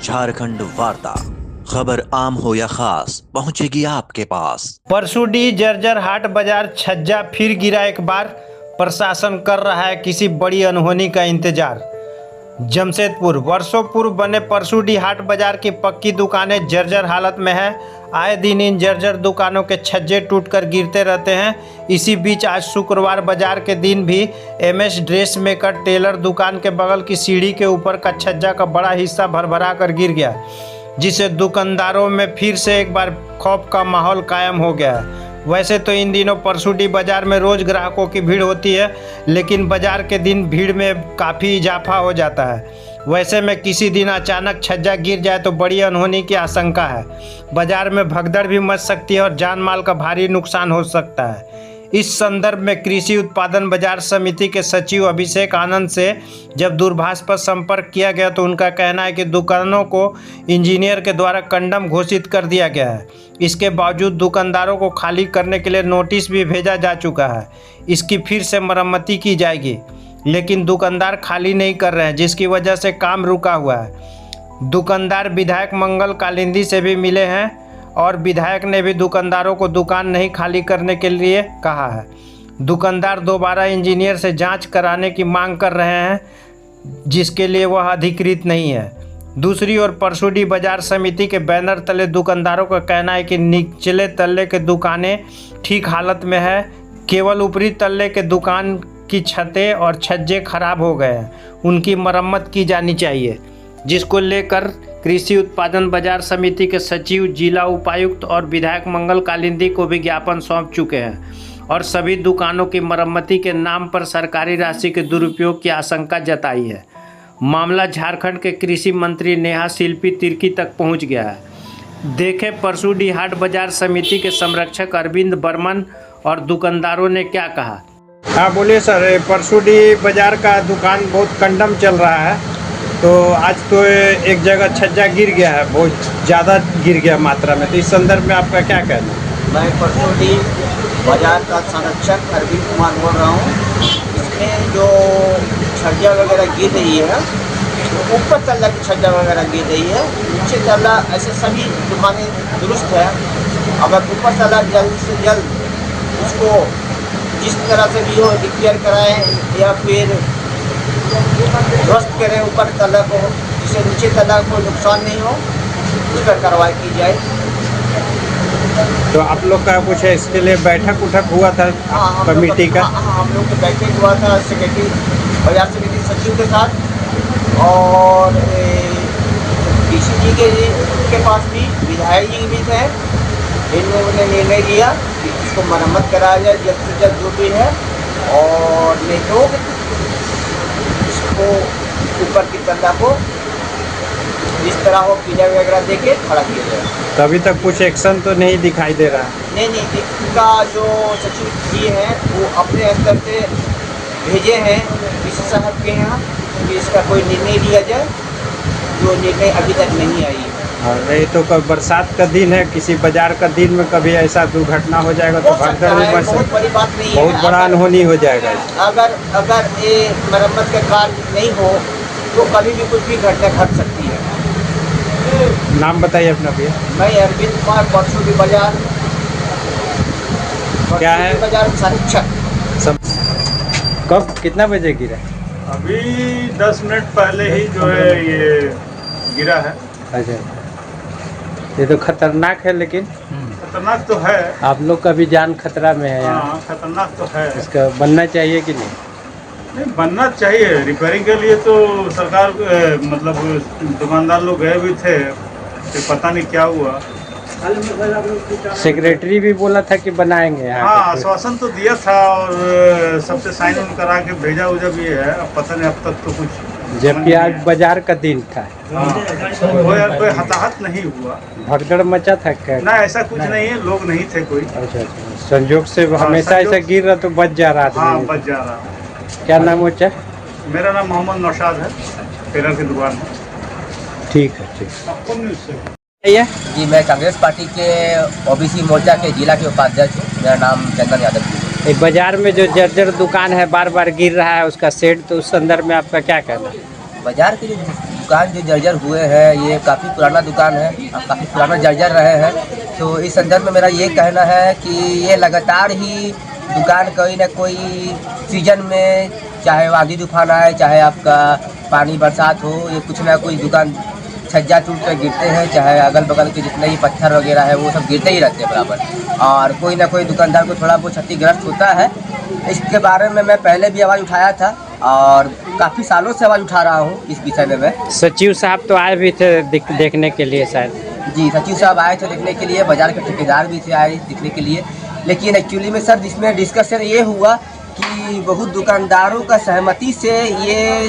झारखंड वार्ता, खबर आम हो या खास पहुंचेगी आपके पास। परसूडी जर्जर हाट बाजार छज्जा फिर गिरा एक बार, प्रशासन कर रहा है किसी बड़ी अनहोनी का इंतजार। जमशेदपुर वर्षों पूर्व बने परसूडी हाट बाजार की पक्की दुकानें जर्जर हालत में है। आए दिन इन जर्जर दुकानों के छज्जे टूटकर गिरते रहते हैं। इसी बीच आज शुक्रवार बाजार के दिन भी एमएस ड्रेस मेकर टेलर दुकान के बगल की सीढ़ी के ऊपर का छज्जा का बड़ा हिस्सा भरभरा कर गिर गया, जिससे दुकानदारों में फिर से एक बार खौफ का माहौल कायम हो गया है। वैसे तो इन दिनों परसूडी बाजार में रोज ग्राहकों की भीड़ होती है, लेकिन बाजार के दिन भीड़ में काफ़ी इजाफा हो जाता है। वैसे में किसी दिन अचानक छज्जा गिर जाए तो बड़ी अनहोनी की आशंका है। बाजार में भगदड़ भी मच सकती है और जान माल का भारी नुकसान हो सकता है। इस संदर्भ में कृषि उत्पादन बाजार समिति के सचिव अभिषेक आनंद से जब दूरभाष पर संपर्क किया गया तो उनका कहना है कि दुकानों को इंजीनियर के द्वारा कंडम घोषित कर दिया गया है। इसके बावजूद दुकानदारों को खाली करने के लिए नोटिस भी भेजा जा चुका है। इसकी फिर से मरम्मती की जाएगी, लेकिन दुकानदार खाली नहीं कर रहे हैं, जिसकी वजह से काम रुका हुआ है। दुकानदार विधायक मंगल कालिंदी से भी मिले हैं और विधायक ने भी दुकानदारों को दुकान नहीं खाली करने के लिए कहा है। दुकानदार दोबारा इंजीनियर से जांच कराने की मांग कर रहे हैं, जिसके लिए वह अधिकृत नहीं है। दूसरी ओर परसूडी बाजार समिति के बैनर तले दुकानदारों का कहना है कि निचले तल्ले के दुकानें ठीक हालत में है, केवल ऊपरी तल्ले के दुकान की छतें और छज्जे खराब हो गए हैं, उनकी मरम्मत की जानी चाहिए। जिसको लेकर कृषि उत्पादन बाजार समिति के सचिव, जिला उपायुक्त और विधायक मंगल कालिंदी को भी ज्ञापन सौंप चुके हैं और सभी दुकानों की मरम्मती के नाम पर सरकारी राशि के दुरुपयोग की आशंका जताई है। मामला झारखंड के कृषि मंत्री नेहा शिल्पी तिर्की तक पहुंच गया है। देखें परसूडी हाट बाजार समिति के संरक्षक अरविंद बर्मन और दुकानदारों ने क्या कहा। हाँ बोलिए सर, परसूडी बाजार का दुकान बहुत कंडम चल रहा है, तो आज तो एक जगह छज्जा गिर गया है, बहुत ज़्यादा गिर गया मात्रा में, तो इस संदर्भ में आपका क्या कहना है? मैं परसूडी बाजार का संरक्षक अरविंद कुमार बोल रहा हूँ। इसमें जो छज्जा वगैरह गिर रही है, तो ऊपर तल्ला की छज्जा वगैरह गिर रही है, नीचे तल्ला ऐसे सभी दुकानें दुरुस्त है। अगर ऊपर तल्ला जल्द से जल्द उसको जिस तरह से भी हो रिपेयर कराएं या फिर ध्वस्त करें ऊपर तल्ला को, जिससे नीचे तल्ला को नुकसान नहीं हो, उस पर कार्रवाई की जाए। तो आप लोग का कुछ है इसके लिए बैठक उठक हुआ था कमेटी का? हम लोग का बैठक हुआ था सेक्रेटरी बाजार समिति सचिव के साथ और डीसी जी के पास भी, विधायक जी भी थे। इन लोगों ने निर्णय लिया कि इसको मरम्मत कराया जाए जल्द से जल्द जो भी है, और नहीं तो इसको ऊपर की तल्ला को इस तरह हो पिलर वगैरह देके खड़ा किया जाए। तो अभी तक कुछ एक्शन तो नहीं दिखाई दे रहा? नहीं, इसका जो सचिव जी हैं वो अपने स्तर से भेजे हैं डीसी साहब के यहाँ कि इसका कोई निर्णय लिया जाए, जो निर्णय अभी तक नहीं आई है। नहीं तो कब बरसात का दिन है, किसी बाजार का दिन में कभी ऐसा दुर्घटना हो जाएगा तो भगदड़ भी बढ़ सकती है। बहुत बड़ी बात नहीं है, बहुत बड़ा अनहोनी हो जाएगा। अगर ये मरम्मत का कार्य नहीं हो तो कभी भी कुछ भी घटना घट सकती है। नाम बताइए अपना भैया। मैं अरविंद कुमार, परसूडी बाजार क्या है बाजार संरक्षक। कब कितना बजे गिरा? अभी 10 मिनट पहले ही जो है ये गिरा है। अच्छा, ये तो खतरनाक है, लेकिन खतरनाक तो है। आप लोग का भी जान खतरा में है यहाँ। हाँ, खतरनाक तो है। इसका बनना चाहिए कि नहीं? नहीं, बनना चाहिए। रिपेयरिंग के लिए तो सरकार मतलब दुकानदार लोग गए भी थे, तो पता नहीं क्या हुआ। सेक्रेटरी भी बोला था कि बनाएंगे। हाँ, आश्वासन तो दिया था और सबसे साइन उन करा के भेजा उजा भी है। अब पता नहीं, अब तक तो कुछ, जबकि आज बाजार का दिन था। कोई हताहत नहीं हुआ। भगदड़ मचा था क्या? ना, ऐसा कुछ नहीं है, लोग नहीं थे कोई। अच्छा, संजोग से हमेशा ऐसा गिर रहा तो बच जा रहा था। हाँ, बच जा रहा। क्या नाम हो? मेरा नाम मोहम्मद नौशाद है, टेलर की दुकान है। ठीक है, ठीक। जी, मैं कांग्रेस पार्टी के ओबीसी मोर्चा के जिला के उपाध्यक्ष हूँ। मेरा नाम चंदन यादव है। बाजार में जो जर्जर दुकान है बार बार गिर रहा है उसका सेट, तो उस संदर्भ में आपका क्या कहना है? बाजार के जो दुकान जो जर्जर हुए हैं, ये काफ़ी पुराना दुकान है और काफ़ी पुराना जर्जर रहे हैं। तो इस संदर्भ में मेरा ये कहना है कि ये लगातार ही दुकान कोई ना कोई सीजन में, चाहे आंधी तूफान आए, चाहे आपका पानी बरसात हो, ये कुछ ना कुछ दुकान छज्जा टूट कर गिरते हैं, चाहे अगल बगल के जितने ही पत्थर वगैरह है वो सब गिरते ही रहते हैं बराबर, और कोई ना कोई दुकानदार को थोड़ा बहुत क्षतिग्रस्त होता है। इसके बारे में मैं पहले भी आवाज़ उठाया था और काफ़ी सालों से आवाज़ उठा रहा हूँ इस विषय में। मैं सचिव साहब तो आए भी थे देखने के लिए शायद। जी, सचिव साहब आए थे देखने के लिए, बाजार के ठेकेदार भी थे आए देखने के लिए, लेकिन एक्चुअली में सर जिसमें डिस्कशन ये हुआ कि बहुत दुकानदारों का सहमति से ये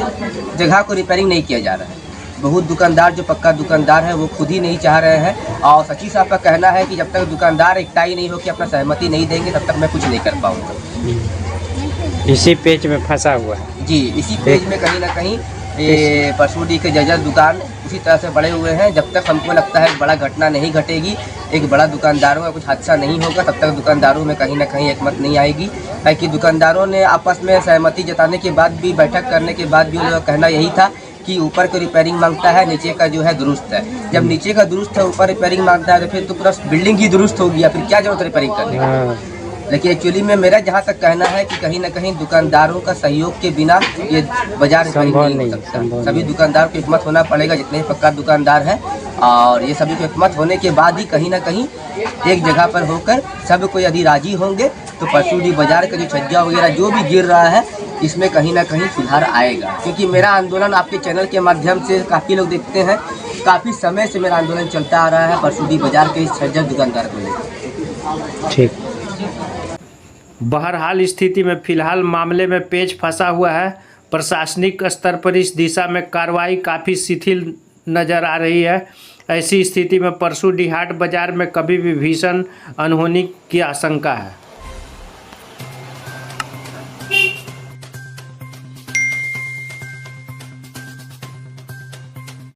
जगह को रिपेयरिंग नहीं किया जा रहा है। बहुत दुकानदार जो पक्का दुकानदार है वो खुद ही नहीं चाह रहे हैं, और सचिव साहब का कहना है कि जब तक दुकानदार एकताई नहीं हो कि अपना सहमति नहीं देंगे तब तक मैं कुछ नहीं कर पाऊँगा। इसी पेज में फंसा हुआ है। जी, इसी पेज में कहीं ना कहीं ये परसूडी के जर्जर दुकान उसी तरह से बड़े हुए हैं। जब तक हमको लगता है बड़ा घटना नहीं घटेगी, एक बड़ा दुकानदारों का कुछ हादसा नहीं होगा, तब तक दुकानदारों में कहीं ना कहीं एकमत नहीं आएगी। ताकि दुकानदारों ने आपस में सहमति जताने के बाद भी, बैठक करने के बाद भी उनका कहना यही था कि ऊपर को रिपेयरिंग मांगता है, नीचे का जो है दुरुस्त है। जब नीचे का दुरुस्त है, ऊपर रिपेयरिंग मांगता है, तो फिर तो पूरा बिल्डिंग ही दुरुस्त हो गया, फिर क्या जरूरत रिपेयरिंग करने की। लेकिन एक्चुअली में मेरा जहाँ तक कहना है कि कहीं ना कहीं दुकानदारों का सहयोग के बिना ये बाजार रिपेयरिंग नहीं हो सकता। सभी दुकानदार को एकमत होना पड़ेगा, जितने भी पक्का दुकानदार हैं, और ये सभी को एकमत होने के बाद ही कहीं ना कहीं एक जगह पर होकर सब कोई यदि राजी होंगे तो परसूडी बाजार का जो छज्जा वगैरह जो भी गिर रहा है इसमें कहीं ना कहीं सुधार आएगा। क्योंकि मेरा आंदोलन आपके चैनल के माध्यम से काफ़ी लोग देखते हैं, काफ़ी समय से मेरा आंदोलन चलता आ रहा है परसूडी बाजार के इस छज्जा दुकानदार को लेकर। ठीक। बहरहाल स्थिति में फिलहाल मामले में पेच फंसा हुआ है। प्रशासनिक स्तर पर इस दिशा में कार्रवाई काफ़ी शिथिल नज़र आ रही है। ऐसी स्थिति में परसूडी हाट बाजार में कभी भी भीषण अनहोनी की आशंका है।